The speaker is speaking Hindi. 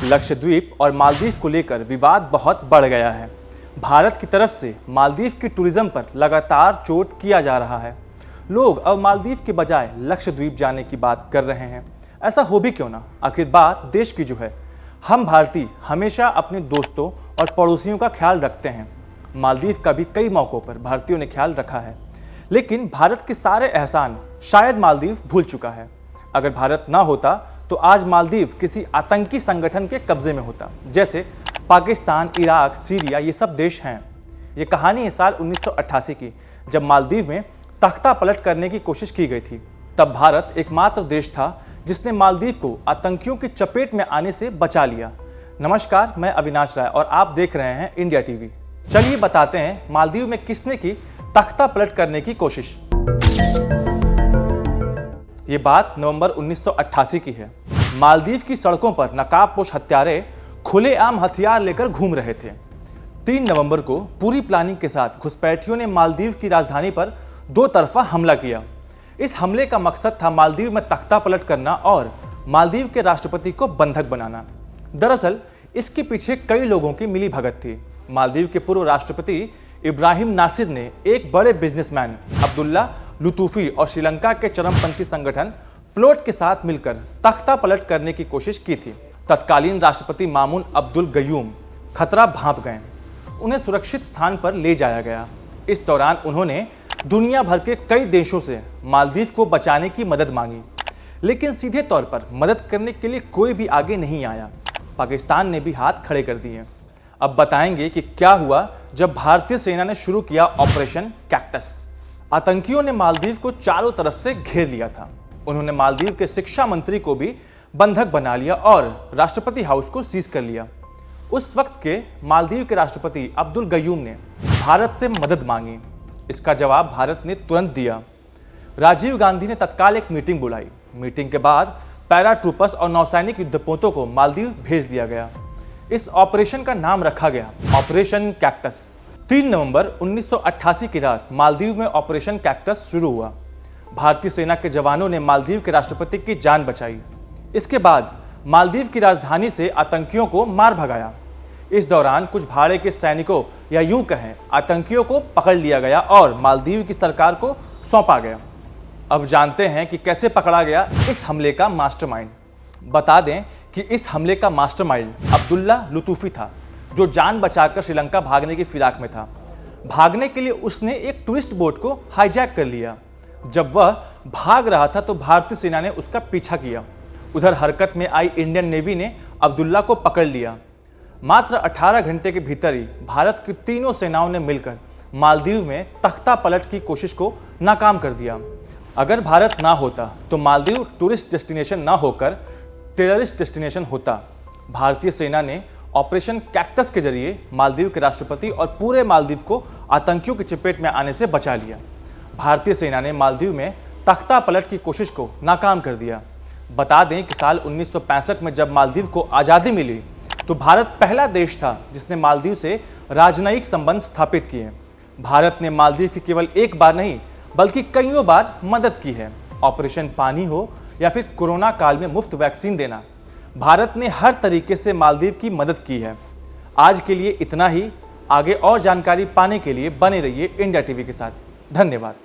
लक्षद्वीप और मालदीव को लेकर विवाद बहुत बढ़ गया है। भारत की तरफ से मालदीव की टूरिज्म पर लगातार चोट किया जा रहा है। लोग अब मालदीव के बजाय लक्षद्वीप जाने की बात कर रहे हैं। ऐसा हो भी क्यों ना, आखिर बात देश की जो है। हम भारतीय हमेशा अपने दोस्तों और पड़ोसियों का ख्याल रखते हैं। मालदीव का भी कई मौक़ों पर भारतीयों ने ख्याल रखा है, लेकिन भारत के सारे एहसान शायद मालदीव भूल चुका है। अगर भारत ना होता तो आज मालदीव किसी आतंकी संगठन के कब्जे में होता, जैसे पाकिस्तान, इराक, सीरिया, ये सब देश हैं। ये कहानी है साल 1988 की, जब मालदीव में तख्ता पलट करने की कोशिश की गई थी। तब भारत एकमात्र देश था जिसने मालदीव को आतंकियों की चपेट में आने से बचा लिया। नमस्कार, मैं अविनाश राय और आप देख रहे हैं इंडिया टीवी। चलिए बताते हैं मालदीव में किसने की तख्ता पलट करने की कोशिश। ये बात नवंबर 1988 की है। मालदीव की सड़कों पर नकाबपोश हत्यारे खुलेआम हथियार लेकर घूम रहे थे। 3 नवंबर को पूरी प्लानिंग के साथ घुसपैठियों ने मालदीव की राजधानी पर 2 तरफा हमला किया। इस हमले का मकसद था मालदीव में तख्ता पलट करना और मालदीव के राष्ट्रपति को बंधक बनाना। दरअसल इसके पीछे कई लोगों की मिलीभगत थी। मालदीव के पूर्व राष्ट्रपति इब्राहिम नासिर ने एक बड़े बिजनेसमैन अब्दुल्ला लुतूफी और श्रीलंका के चरमपंथी संगठन प्लोट के साथ मिलकर तख्ता पलट करने की कोशिश की थी। तत्कालीन राष्ट्रपति मामून अब्दुल गयूम खतरा भांप गए। उन्हें सुरक्षित स्थान पर ले जाया गया। इस दौरान उन्होंने दुनिया भर के कई देशों से मालदीव को बचाने की मदद मांगी, लेकिन सीधे तौर पर मदद करने के लिए कोई भी आगे नहीं आया। पाकिस्तान ने भी हाथ खड़े कर दिए। अब बताएंगे कि क्या हुआ जब भारतीय सेना ने शुरू किया ऑपरेशन कैक्टस। आतंकियों ने मालदीव को चारों तरफ से घेर लिया था। उन्होंने मालदीव के शिक्षा मंत्री को भी बंधक बना लिया और राष्ट्रपति हाउस को सीज कर लिया। उस वक्त के मालदीव के राष्ट्रपति अब्दुल गयूम ने भारत से मदद मांगी। इसका जवाब भारत ने तुरंत दिया। राजीव गांधी ने तत्काल एक मीटिंग बुलाई। मीटिंग के बाद पैराट्रूपर्स और नौसैनिक युद्धपोतों को मालदीव भेज दिया गया। इस ऑपरेशन का नाम रखा गया ऑपरेशन कैक्टस। 3 नवंबर 1988 की रात मालदीव में ऑपरेशन कैक्टस शुरू हुआ। भारतीय सेना के जवानों ने मालदीव के राष्ट्रपति की जान बचाई। इसके बाद मालदीव की राजधानी से आतंकियों को मार भगाया। इस दौरान कुछ भाड़े के सैनिकों या यूं कहें आतंकियों को पकड़ लिया गया और मालदीव की सरकार को सौंपा गया। अब जानते हैं कि कैसे पकड़ा गया इस हमले का मास्टरमाइंड। बता दें कि इस हमले का मास्टरमाइंड अब्दुल्ला लुतूफी था, जो जान बचाकर श्रीलंका भागने की फिराक में था। भागने के लिए उसने एक टूरिस्ट बोट को हाईजैक कर लिया। जब वह भाग रहा था तो भारतीय सेना ने उसका पीछा किया। उधर हरकत में आई इंडियन नेवी ने अब्दुल्ला को पकड़ लिया। मात्र 18 घंटे के भीतर ही भारत की तीनों सेनाओं ने मिलकर मालदीव में तख्ता पलट की कोशिश को नाकाम कर दिया। अगर भारत ना होता तो मालदीव टूरिस्ट डेस्टिनेशन ना होकर टेररिस्ट डेस्टिनेशन होता। भारतीय सेना ने ऑपरेशन कैक्टस के जरिए मालदीव के राष्ट्रपति और पूरे मालदीव को आतंकियों की चपेट में आने से बचा लिया। भारतीय सेना ने मालदीव में तख्ता पलट की कोशिश को नाकाम कर दिया। बता दें कि साल 1965 में जब मालदीव को आज़ादी मिली तो भारत पहला देश था जिसने मालदीव से राजनयिक संबंध स्थापित किए। भारत ने मालदीव की केवल एक बार नहीं बल्कि कईयों बार मदद की है। ऑपरेशन पानी हो या फिर कोरोना काल में मुफ्त वैक्सीन देना, भारत ने हर तरीके से मालदीव की मदद की है। आज के लिए इतना ही। आगे और जानकारी पाने के लिए बने रहिए इंडिया टीवी के साथ। धन्यवाद।